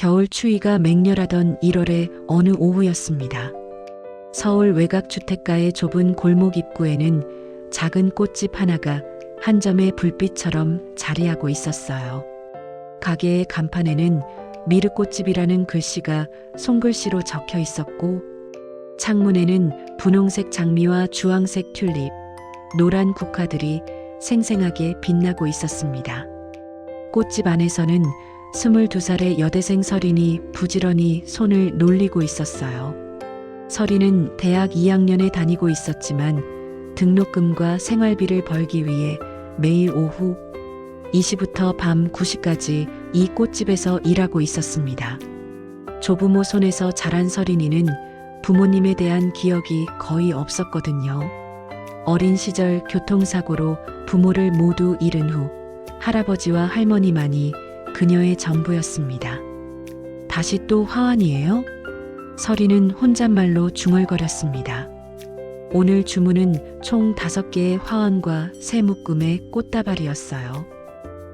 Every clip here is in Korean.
겨울 추위가 맹렬하던 1월의 어느 오후였습니다. 서울 외곽주택가의 좁은 골목 입구에는 작은 꽃집 하나가 한 점의 불빛처럼 자리하고 있었어요. 가게의 간판에는 미르꽃집이라는 글씨가 손글씨로 적혀 있었고, 창문에는 분홍색 장미와 주황색 튤립, 노란 국화들이 생생하게 빛나고 있었습니다. 꽃집 안에서는 22살의 여대생 서린이 부지런히 손을 놀리고 있었어요. 서린은 대학 2학년에 다니고 있었지만 등록금과 생활비를 벌기 위해 매일 오후 2시부터 밤 9시까지 이 꽃집에서 일하고 있었습니다. 조부모 손에서 자란 서린이는 부모님에 대한 기억이 거의 없었거든요. 어린 시절 교통사고로 부모를 모두 잃은 후 할아버지와 할머니만이 그녀의 전부였습니다. 다시 또 화환이에요? 서린은 혼잣말로 중얼거렸습니다. 오늘 주문은 총 5개의 화환과 새 묶음의 꽃다발이었어요.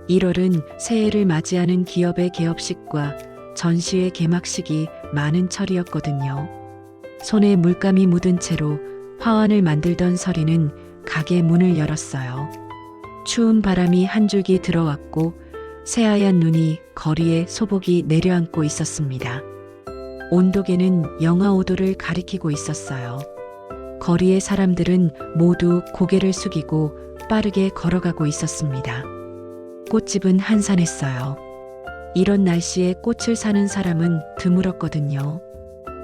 1월은 새해를 맞이하는 기업의 개업식과 전시회 개막식이 많은 철이었거든요. 손에 물감이 묻은 채로 화환을 만들던 서린은 가게 문을 열었어요. 추운 바람이 한 줄기 들어왔고 새하얀 눈이 거리에 소복이 내려앉고 있었습니다. 온도계는 영하 5도를 가리키고 있었어요. 거리의 사람들은 모두 고개를 숙이고 빠르게 걸어가고 있었습니다. 꽃집은 한산했어요. 이런 날씨에 꽃을 사는 사람은 드물었거든요.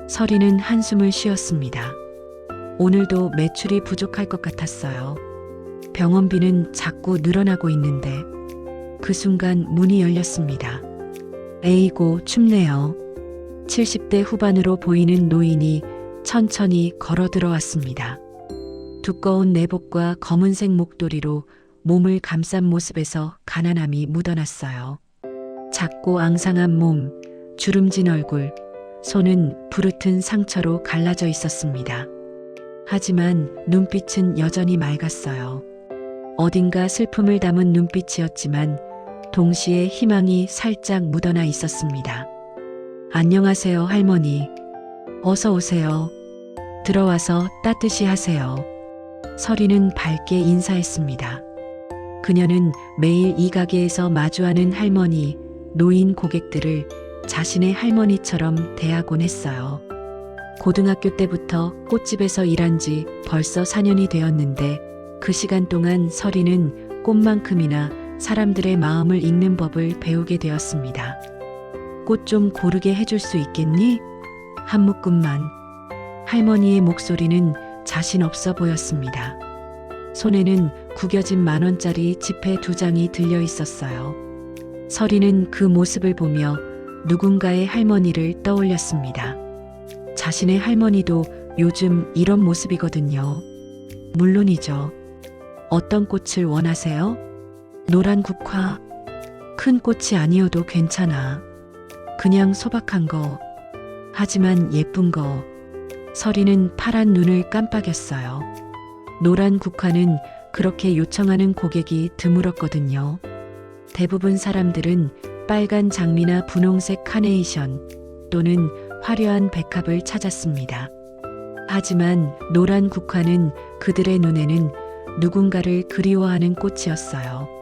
서린은 한숨을 쉬었습니다. 오늘도 매출이 부족할 것 같았어요. 병원비는 자꾸 늘어나고 있는데 그 순간 문이 열렸습니다. 에이고 춥네요. 70대 후반으로 보이는 노인이 천천히 걸어 들어왔습니다. 두꺼운 내복과 검은색 목도리로 몸을 감싼 모습에서 가난함이 묻어났어요. 작고 앙상한 몸, 주름진 얼굴, 손은 부르튼 상처로 갈라져 있었습니다. 하지만 눈빛은 여전히 맑았어요. 어딘가 슬픔을 담은 눈빛이었지만 동시에 희망이 살짝 묻어나 있었습니다. 안녕하세요, 할머니. 어서 오세요. 들어와서 따뜻이 하세요. 서린은 밝게 인사했습니다. 그녀는 매일 이 가게에서 마주하는 할머니, 노인 고객들을 자신의 할머니처럼 대하곤 했어요. 고등학교 때부터 꽃집에서 일한 지 벌써 4년이 되었는데 그 시간 동안 서린은 꽃만큼이나 사람들의 마음을 읽는 법을 배우게 되었습니다. 꽃 좀 고르게 해줄 수 있겠니? 한 묶음만. 할머니의 목소리는 자신 없어 보였습니다. 손에는 구겨진 10,000원짜리 지폐 2장이 들려 있었어요. 서린은 그 모습을 보며 누군가의 할머니를 떠올렸습니다. 자신의 할머니도 요즘 이런 모습이거든요. 물론이죠. 어떤 꽃을 원하세요? 노란 국화. 큰 꽃이 아니어도 괜찮아. 그냥 소박한 거. 하지만 예쁜 거. 서린은 파란 눈을 깜빡였어요. 노란 국화는 그렇게 요청하는 고객이 드물었거든요. 대부분 사람들은 빨간 장미나 분홍색 카네이션 또는 화려한 백합을 찾았습니다. 하지만 노란 국화는 그들의 눈에는 누군가를 그리워하는 꽃이었어요.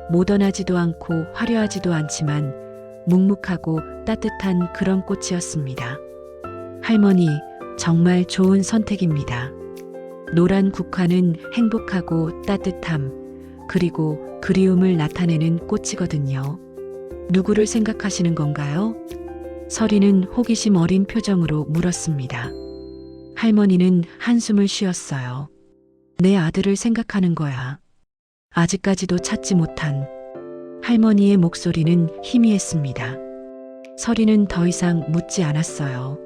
모던하지도 않고 화려하지도 않지만 묵묵하고 따뜻한 그런 꽃이었습니다. 할머니, 정말 좋은 선택입니다. 노란 국화는 행복하고 따뜻함, 그리고 그리움을 나타내는 꽃이거든요. 누구를 생각하시는 건가요? 서린은 호기심 어린 표정으로 물었습니다. 할머니는 한숨을 쉬었어요. 내 아들을 생각하는 거야. 아직까지도 찾지 못한. 할머니의 목소리는 희미했습니다. 서린은 더 이상 묻지 않았어요.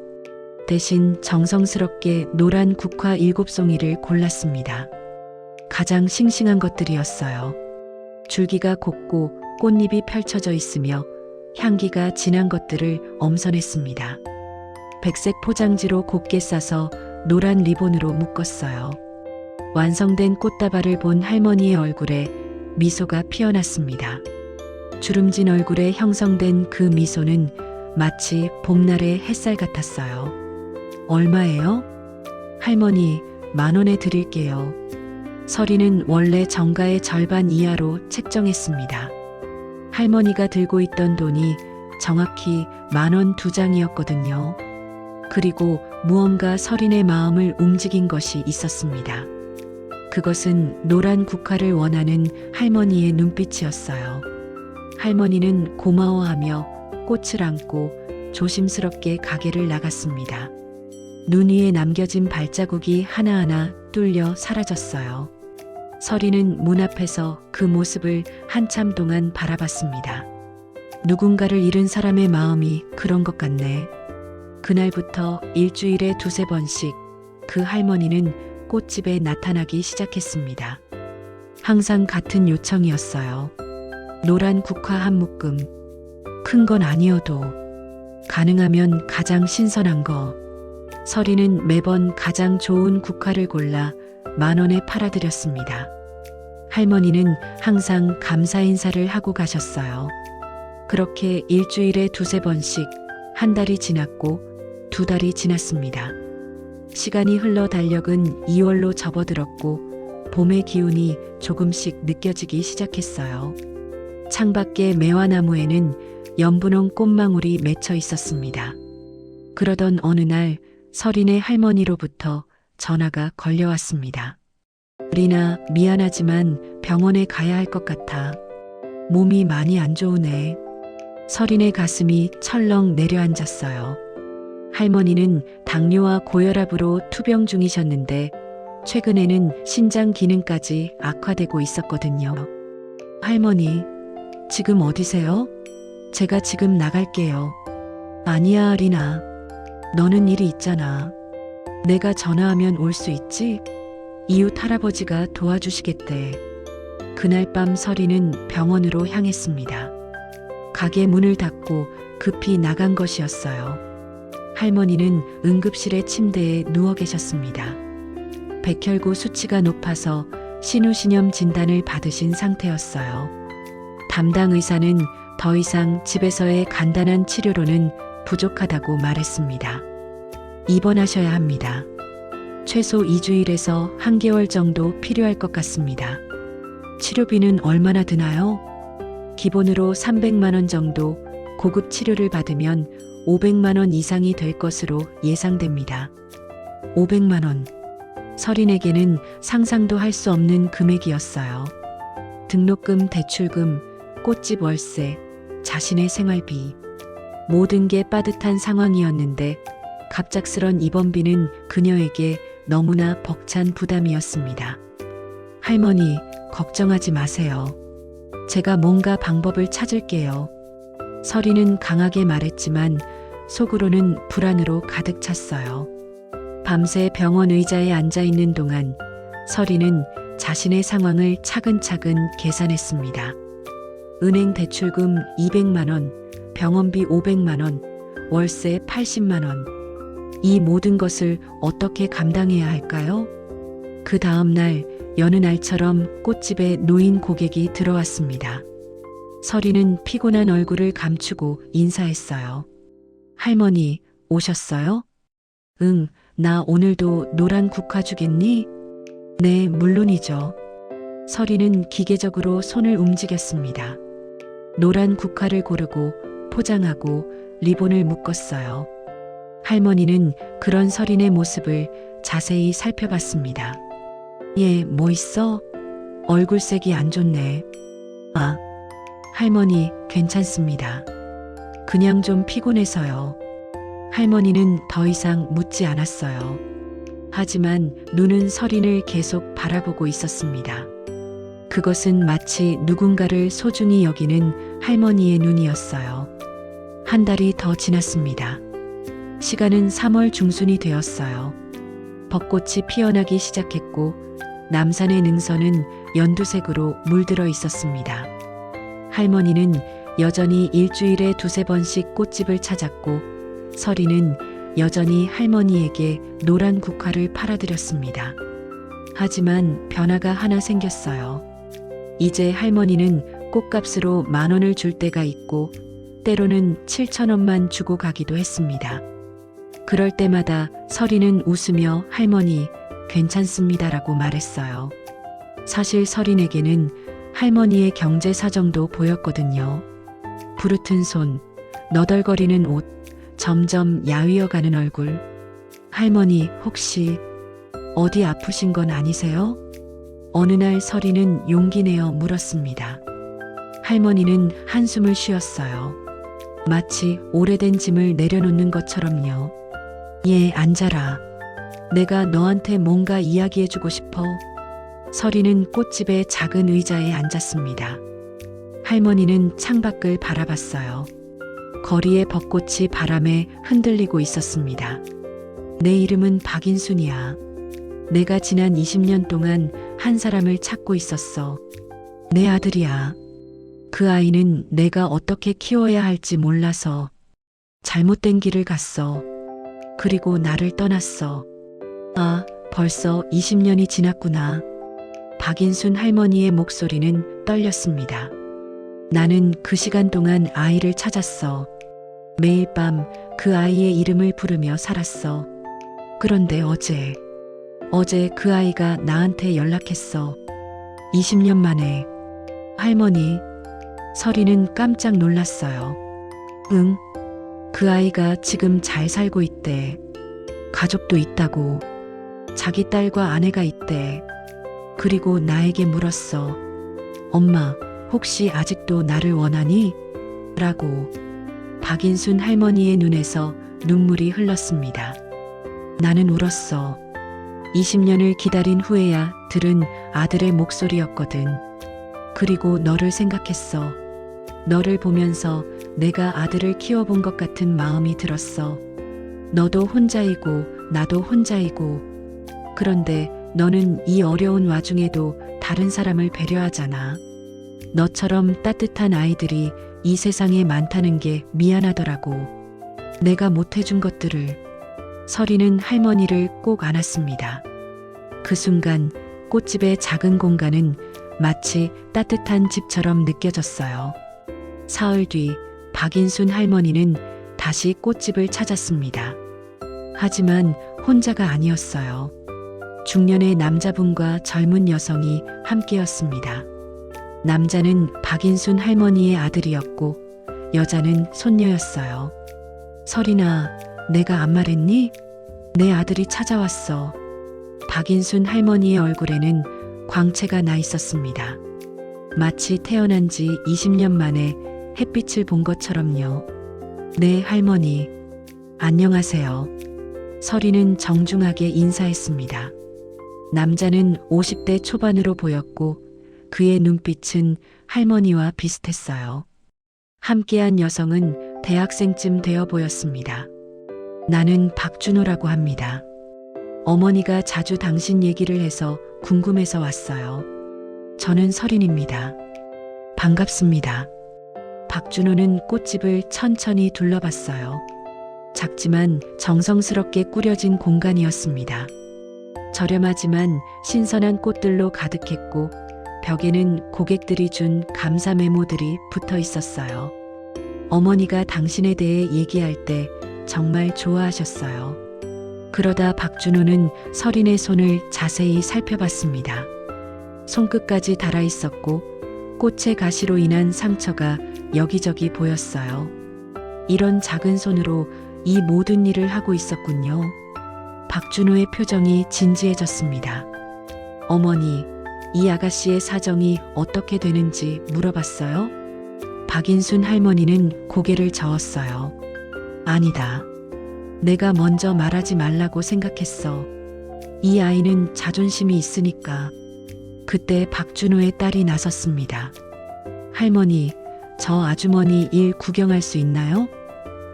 대신 정성스럽게 노란 국화 7송이를 골랐습니다. 가장 싱싱한 것들이었어요. 줄기가 곱고 꽃잎이 펼쳐져 있으며 향기가 진한 것들을 엄선했습니다. 백색 포장지로 곱게 싸서 노란 리본으로 묶었어요. 완성된 꽃다발을 본 할머니의 얼굴에 미소가 피어났습니다. 주름진 얼굴에 형성된 그 미소는 마치 봄날의 햇살 같았어요. 얼마예요? 할머니, 10,000원에 드릴게요. 서리는 원래 정가의 절반 이하로 책정했습니다. 할머니가 들고 있던 돈이 정확히 10,000원 2장이었거든요. 그리고 무언가 서린의 마음을 움직인 것이 있었습니다. 그것은 노란 국화를 원하는 할머니의 눈빛이었어요. 할머니는 고마워하며 꽃을 안고 조심스럽게 가게를 나갔습니다. 눈 위에 남겨진 발자국이 하나하나 뚫려 사라졌어요. 서리는 문 앞에서 그 모습을 한참 동안 바라봤습니다. 누군가를 잃은 사람의 마음이 그런 것 같네. 그날부터 일주일에 2~3번씩 그 할머니는 꽃집에 나타나기 시작했습니다. 항상 같은 요청이었어요. 노란 국화 한 묶음. 큰 건 아니어도 가능하면 가장 신선한 거. 서리는 매번 가장 좋은 국화를 골라 10,000원에 팔아드렸습니다. 할머니는 항상 감사 인사를 하고 가셨어요. 그렇게 일주일에 2~3번씩 한 달이 지났고 2달이 지났습니다. 시간이 흘러 달력은 2월로 접어들었고 봄의 기운이 조금씩 느껴지기 시작했어요. 창밖의 매화나무에는 연분홍 꽃망울이 맺혀 있었습니다. 그러던 어느 날 서린의 할머니로부터 전화가 걸려왔습니다. 리나, 미안하지만 병원에 가야 할 것 같아. 몸이 많이 안 좋으네. 서린의 가슴이 철렁 내려앉았어요. 할머니는 당뇨와 고혈압으로 투병 중이셨는데 최근에는 신장 기능까지 악화되고 있었거든요. 할머니, 지금 어디세요? 제가 지금 나갈게요. 아니야, 리나. 너는 일이 있잖아. 내가 전화하면 올 수 있지? 이웃 할아버지가 도와주시겠대. 그날 밤 서리는 병원으로 향했습니다. 가게 문을 닫고 급히 나간 것이었어요. 할머니는 응급실의 침대에 누워 계셨습니다. 백혈구 수치가 높아서 신우신염 진단을 받으신 상태였어요. 담당 의사는 더 이상 집에서의 간단한 치료로는 부족하다고 말했습니다. 입원하셔야 합니다. 최소 2주일에서 1개월 정도 필요할 것 같습니다. 치료비는 얼마나 드나요? 기본으로 300만 원 정도, 고급 치료를 받으면 500만 원 이상이 될 것으로 예상됩니다. 500만 원. 서린에게는 상상도 할 수 없는 금액이었어요. 등록금, 대출금, 꽃집 월세, 자신의 생활비. 모든 게 빠듯한 상황이었는데 갑작스런 입원비는 그녀에게 너무나 벅찬 부담이었습니다. 할머니, 걱정하지 마세요. 제가 뭔가 방법을 찾을게요. 서리는 강하게 말했지만 속으로는 불안으로 가득 찼어요. 밤새 병원 의자에 앉아 있는 동안 서리는 자신의 상황을 차근차근 계산했습니다. 은행 대출금 200만 원, 병원비 500만 원, 월세 80만 원. 이 모든 것을 어떻게 감당해야 할까요? 그 다음 날 여느 날처럼 꽃집에 노인 고객이 들어왔습니다. 서리는 피곤한 얼굴을 감추고 인사했어요. 할머니, 오셨어요? 응, 나 오늘도 노란 국화 주겠니? 네, 물론이죠. 서리는 기계적으로 손을 움직였습니다. 노란 국화를 고르고 포장하고 리본을 묶었어요. 할머니는 그런 서린의 모습을 자세히 살펴봤습니다. 얘, 뭐 있어? 얼굴색이 안 좋네. 아, 할머니, 괜찮습니다. 그냥 좀 피곤해서요. 할머니는 더 이상 묻지 않았어요. 하지만 눈은 서린을 계속 바라보고 있었습니다. 그것은 마치 누군가를 소중히 여기는 할머니의 눈이었어요. 한 달이 더 지났습니다. 시간은 3월 중순이 되었어요. 벚꽃이 피어나기 시작했고 남산의 능선은 연두색으로 물들어 있었습니다. 할머니는 여전히 일주일에 2~3번씩 꽃집을 찾았고 서리는 여전히 할머니에게 노란 국화를 팔아드렸습니다. 하지만 변화가 하나 생겼어요. 이제 할머니는 꽃값으로 10,000원을 줄 때가 있고 때로는 7천 원만 주고 가기도 했습니다. 그럴 때마다 서리는 웃으며 할머니, 괜찮습니다라고 말했어요. 사실 서린에게는 할머니의 경제 사정도 보였거든요. 부르튼 손, 너덜거리는 옷, 점점 야위어가는 얼굴. 할머니, 혹시 어디 아프신 건 아니세요? 어느 날 서리는 용기 내어 물었습니다. 할머니는 한숨을 쉬었어요. 마치 오래된 짐을 내려놓는 것처럼요. 예, 앉아라. 내가 너한테 뭔가 이야기해주고 싶어. 서리는 꽃집의 작은 의자에 앉았습니다. 할머니는 창밖을 바라봤어요. 거리의 벚꽃이 바람에 흔들리고 있었습니다. 내 이름은 박인순이야. 내가 지난 20년 동안 한 사람을 찾고 있었어. 내 아들이야. 그 아이는 내가 어떻게 키워야 할지 몰라서 잘못된 길을 갔어. 그리고 나를 떠났어. 아, 벌써 20년이 지났구나. 박인순 할머니의 목소리는 떨렸습니다. 나는 그 시간 동안 아이를 찾았어. 매일 밤 그 아이의 이름을 부르며 살았어. 그런데 어제 그 아이가 나한테 연락했어. 20년 만에. 할머니, 서리는 깜짝 놀랐어요. 응, 그 아이가 지금 잘 살고 있대. 가족도 있다고. 자기 딸과 아내가 있대. 그리고 나에게 물었어. 엄마, 혹시 아직도 나를 원하니? 라고. 박인순 할머니의 눈에서 눈물이 흘렀습니다. 나는 울었어. 20년을 기다린 후에야 들은 아들의 목소리였거든. 그리고 너를 생각했어. 너를 보면서 내가 아들을 키워본 것 같은 마음이 들었어. 너도 혼자이고 나도 혼자이고. 그런데 너는 이 어려운 와중에도 다른 사람을 배려하잖아. 너처럼 따뜻한 아이들이 이 세상에 많다는 게 미안하더라고. 내가 못해준 것들을. 서리는 할머니를 꼭 안았습니다. 그 순간 꽃집의 작은 공간은 마치 따뜻한 집처럼 느껴졌어요. 사흘 뒤 박인순 할머니는 다시 꽃집을 찾았습니다. 하지만 혼자가 아니었어요. 중년의 남자분과 젊은 여성이 함께였습니다. 남자는 박인순 할머니의 아들이었고 여자는 손녀였어요. 서리나, 내가 안 말했니? 내 아들이 찾아왔어. 박인순 할머니의 얼굴에는 광채가 나 있었습니다. 마치 태어난 지 20년 만에 햇빛을 본 것처럼요. 네, 할머니. 안녕하세요. 서리는 정중하게 인사했습니다. 남자는 50대 초반으로 보였고 그의 눈빛은 할머니와 비슷했어요. 함께한 여성은 대학생쯤 되어 보였습니다. 나는 박준호라고 합니다. 어머니가 자주 당신 얘기를 해서 궁금해서 왔어요. 저는 서린입니다. 반갑습니다. 박준호는 꽃집을 천천히 둘러봤어요. 작지만 정성스럽게 꾸려진 공간이었습니다. 저렴하지만 신선한 꽃들로 가득했고 벽에는 고객들이 준 감사 메모들이 붙어 있었어요. 어머니가 당신에 대해 얘기할 때 정말 좋아하셨어요. 그러다 박준호는 서린의 손을 자세히 살펴봤습니다. 손끝까지 닳아 있었고 꽃의 가시로 인한 상처가 여기저기 보였어요. 이런 작은 손으로 이 모든 일을 하고 있었군요. 박준호의 표정이 진지해졌습니다. 어머니, 이 아가씨의 사정이 어떻게 되는지 물어봤어요? 박인순 할머니는 고개를 저었어요. 아니다. 내가 먼저 말하지 말라고 생각했어. 이 아이는 자존심이 있으니까. 그때 박준호의 딸이 나섰습니다. 할머니, 저 아주머니 일 구경할 수 있나요?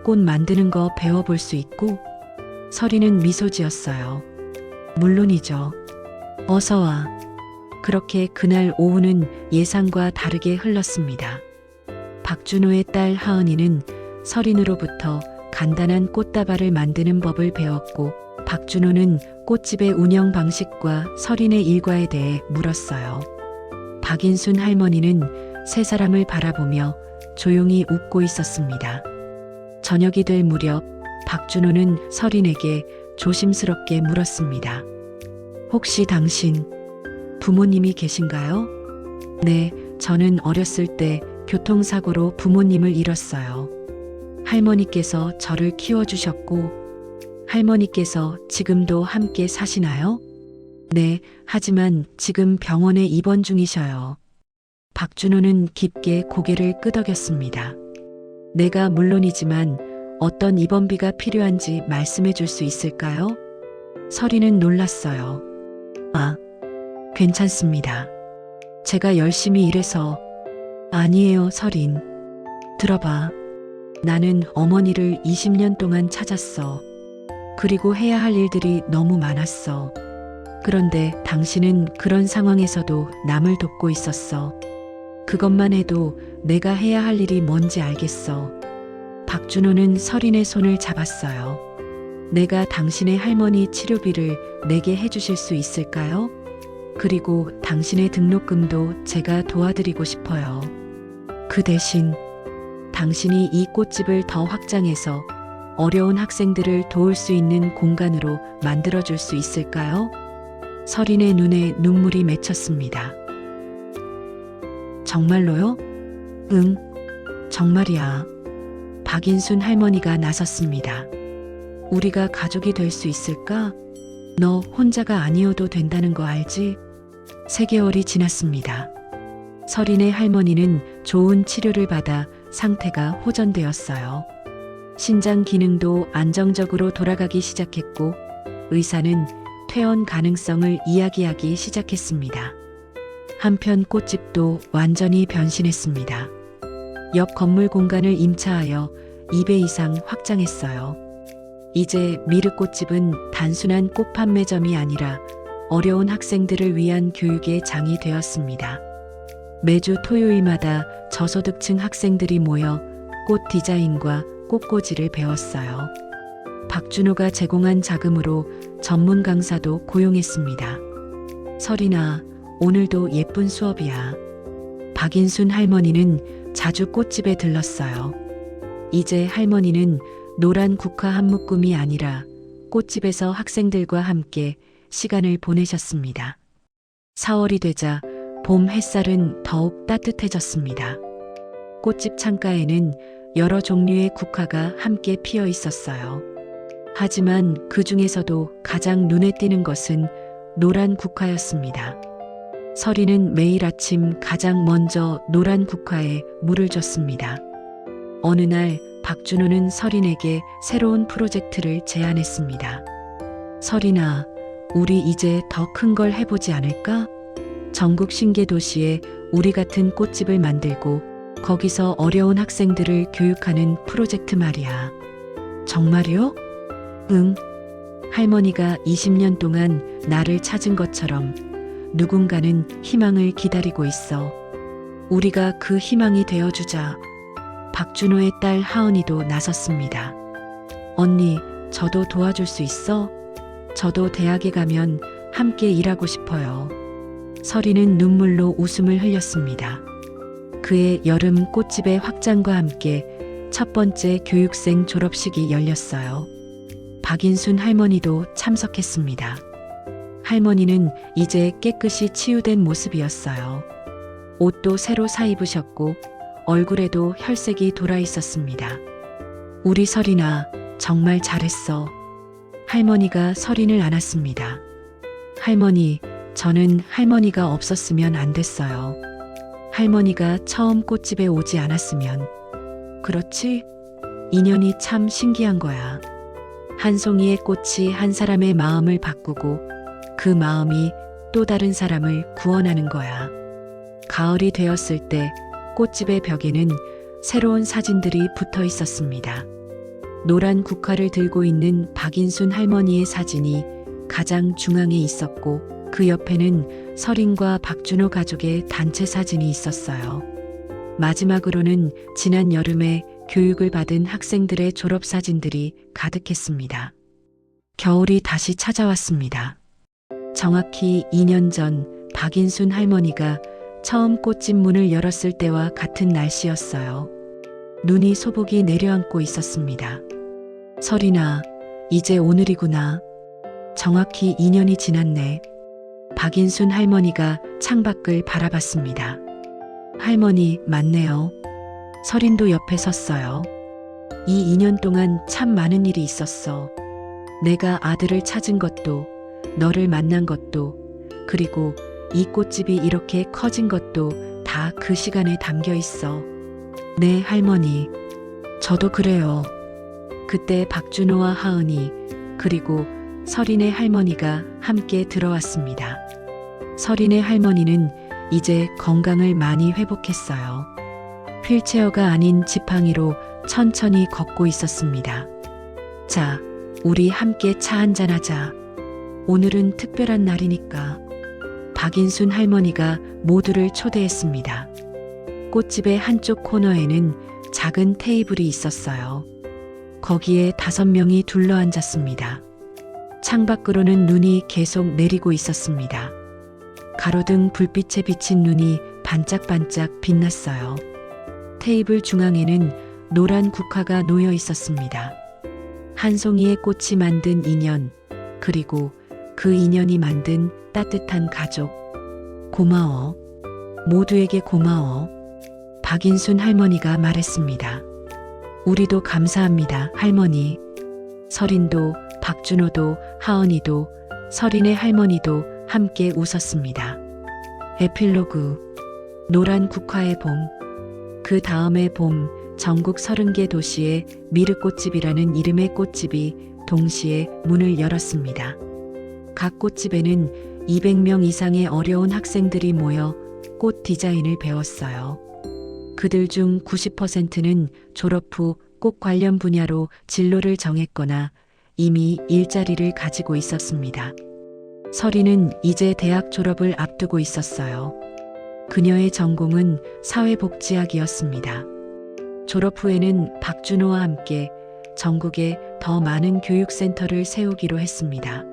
꽃 만드는 거 배워볼 수 있고? 서리는 미소 지었어요. 물론이죠. 어서 와. 그렇게 그날 오후는 예상과 다르게 흘렀습니다. 박준호의 딸 하은이는 서린으로부터 간단한 꽃다발을 만드는 법을 배웠고 박준호는 꽃집의 운영 방식과 서린의 일과에 대해 물었어요. 박인순 할머니는 세 사람을 바라보며 조용히 웃고 있었습니다. 저녁이 될 무렵 박준호는 설인에게 조심스럽게 물었습니다. 혹시 당신 부모님이 계신가요? 네, 저는 어렸을 때 교통사고로 부모님을 잃었어요. 할머니께서 저를 키워주셨고, 할머니께서 지금도 함께 사시나요? 네, 하지만 지금 병원에 입원 중이셔요. 박준호는 깊게 고개를 끄덕였습니다. 내가 물론이지만 어떤 입원비가 필요한지 말씀해 줄 수 있을까요? 설이는 놀랐어요. 아, 괜찮습니다. 제가 열심히 일해서. 아니에요, 설인. 들어봐. 나는 어머니를 20년 동안 찾았어. 그리고 해야 할 일들이 너무 많았어. 그런데 당신은 그런 상황에서도 남을 돕고 있었어. 그것만 해도 내가 해야 할 일이 뭔지 알겠어. 박준호는 설인의 손을 잡았어요. 내가 당신의 할머니 치료비를 내게 해주실 수 있을까요? 그리고 당신의 등록금도 제가 도와드리고 싶어요. 그 대신 당신이 이 꽃집을 더 확장해서 어려운 학생들을 도울 수 있는 공간으로 만들어줄 수 있을까요? 설인의 눈에 눈물이 맺혔습니다. 정말로요? 응, 정말이야. 박인순 할머니가 나섰습니다. 우리가 가족이 될 수 있을까? 너 혼자가 아니어도 된다는 거 알지? 3개월이 지났습니다. 설인의 할머니는 좋은 치료를 받아 상태가 호전되었어요. 신장 기능도 안정적으로 돌아가기 시작했고, 의사는 퇴원 가능성을 이야기하기 시작했습니다. 한편 꽃집도 완전히 변신했습니다. 옆 건물 공간을 임차하여 2배 이상 확장했어요. 이제 미르꽃집은 단순한 꽃 판매점이 아니라 어려운 학생들을 위한 교육의 장이 되었습니다. 매주 토요일마다 저소득층 학생들이 모여 꽃 디자인과 꽃꽂이를 배웠어요. 박준호가 제공한 자금으로 전문 강사도 고용했습니다. 설인아, 오늘도 예쁜 수업이야. 박인순 할머니는 자주 꽃집에 들렀어요. 이제 할머니는 노란 국화 한 묶음이 아니라 꽃집에서 학생들과 함께 시간을 보내셨습니다. 4월이 되자 봄 햇살은 더욱 따뜻해졌습니다. 꽃집 창가에는 여러 종류의 국화가 함께 피어 있었어요. 하지만 그 중에서도 가장 눈에 띄는 것은 노란 국화였습니다. 설이는 매일 아침 가장 먼저 노란 국화에 물을 줬습니다. 어느 날 박준호는 설인에게 새로운 프로젝트를 제안했습니다. 설인아, 우리 이제 더 큰 걸 해보지 않을까? 전국 신계 도시에 우리 같은 꽃집을 만들고 거기서 어려운 학생들을 교육하는 프로젝트 말이야. 정말요? 응. 할머니가 20년 동안 나를 찾은 것처럼 누군가는 희망을 기다리고 있어. 우리가 그 희망이 되어주자. 박준호의 딸 하은이도 나섰습니다. 언니, 저도 도와줄 수 있어? 저도 대학에 가면 함께 일하고 싶어요. 설이는 눈물로 웃음을 흘렸습니다. 그의 여름 꽃집의 확장과 함께 첫 번째 교육생 졸업식이 열렸어요. 박인순 할머니도 참석했습니다. 할머니는 이제 깨끗이 치유된 모습이었어요. 옷도 새로 사입으셨고 얼굴에도 혈색이 돌아 있었습니다. 우리 설인아, 정말 잘했어. 할머니가 설인을 안았습니다. 할머니, 저는 할머니가 없었으면 안 됐어요. 할머니가 처음 꽃집에 오지 않았으면. 그렇지? 인연이 참 신기한 거야. 한 송이의 꽃이 한 사람의 마음을 바꾸고 그 마음이 또 다른 사람을 구원하는 거야. 가을이 되었을 때 꽃집의 벽에는 새로운 사진들이 붙어 있었습니다. 노란 국화를 들고 있는 박인순 할머니의 사진이 가장 중앙에 있었고 그 옆에는 설인과 박준호 가족의 단체 사진이 있었어요. 마지막으로는 지난 여름에 교육을 받은 학생들의 졸업 사진들이 가득했습니다. 겨울이 다시 찾아왔습니다. 정확히 2년 전 박인순 할머니가 처음 꽃집 문을 열었을 때와 같은 날씨였어요. 눈이 소복이 내려앉고 있었습니다. 설이나, 이제 오늘이구나. 정확히 2년이 지났네. 박인순 할머니가 창밖을 바라봤습니다. 할머니, 맞네요. 설인도 옆에 섰어요. 이 2년 동안 참 많은 일이 있었어. 내가 아들을 찾은 것도, 너를 만난 것도, 그리고 이 꽃집이 이렇게 커진 것도 다 그 시간에 담겨 있어. 네, 할머니. 저도 그래요. 그때 박준호와 하은이, 그리고 설인의 할머니가 함께 들어왔습니다. 설인의 할머니는 이제 건강을 많이 회복했어요. 휠체어가 아닌 지팡이로 천천히 걷고 있었습니다. 자, 우리 함께 차 한잔하자. 오늘은 특별한 날이니까. 박인순 할머니가 모두를 초대했습니다. 꽃집의 한쪽 코너에는 작은 테이블이 있었어요. 거기에 5명이 둘러앉았습니다. 창밖으로는 눈이 계속 내리고 있었습니다. 가로등 불빛에 비친 눈이 반짝반짝 빛났어요. 테이블 중앙에는 노란 국화가 놓여 있었습니다. 한 송이의 꽃이 만든 인연, 그리고 그 인연이 만든 따뜻한 가족. 고마워. 모두에게 고마워. 박인순 할머니가 말했습니다. 우리도 감사합니다, 할머니. 설인도, 박준호도, 하은이도, 설인의 할머니도 함께 웃었습니다. 에필로그. 노란 국화의 봄. 그 다음의 봄, 전국 30개 도시에 미르꽃집이라는 이름의 꽃집이 동시에 문을 열었습니다. 각 꽃집에는 200명 이상의 어려운 학생들이 모여 꽃 디자인을 배웠어요. 그들 중 90%는 졸업 후 꽃 관련 분야로 진로를 정했거나 이미 일자리를 가지고 있었습니다. 설이는 이제 대학 졸업을 앞두고 있었어요. 그녀의 전공은 사회복지학이었습니다. 졸업 후에는 박준호와 함께 전국에 더 많은 교육센터를 세우기로 했습니다.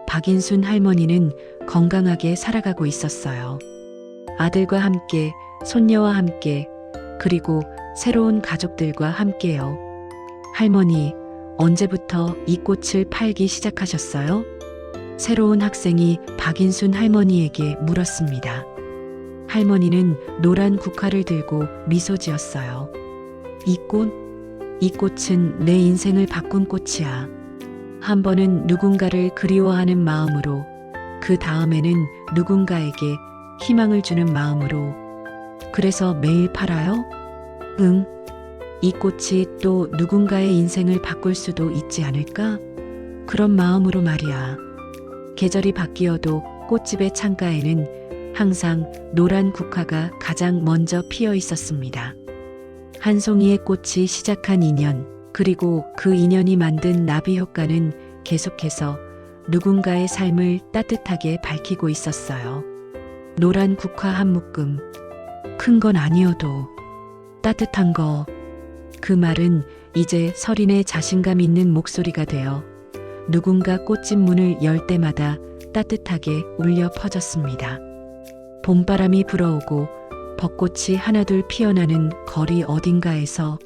박인순 할머니는 건강하게 살아가고 있었어요. 아들과 함께, 손녀와 함께, 그리고 새로운 가족들과 함께요. 할머니, 언제부터 이 꽃을 팔기 시작하셨어요? 새로운 학생이 박인순 할머니에게 물었습니다. 할머니는 노란 국화를 들고 미소 지었어요. 이 꽃은 내 인생을 바꾼 꽃이야. 한 번은 누군가를 그리워하는 마음으로, 그 다음에는 누군가에게 희망을 주는 마음으로. 그래서 매일 팔아요? 응. 이 꽃이 또 누군가의 인생을 바꿀 수도 있지 않을까? 그런 마음으로 말이야. 계절이 바뀌어도 꽃집의 창가에는 항상 노란 국화가 가장 먼저 피어 있었습니다. 한 송이의 꽃이 시작한 인연, 그리고 그 인연이 만든 나비 효과는 계속해서 누군가의 삶을 따뜻하게 밝히고 있었어요. 노란 국화 한 묶음. 큰 건 아니어도 따뜻한 거. 그 말은 이제 설인의 자신감 있는 목소리가 되어 누군가 꽃집 문을 열 때마다 따뜻하게 울려 퍼졌습니다. 봄바람이 불어오고 벚꽃이 하나둘 피어나는 거리 어딘가에서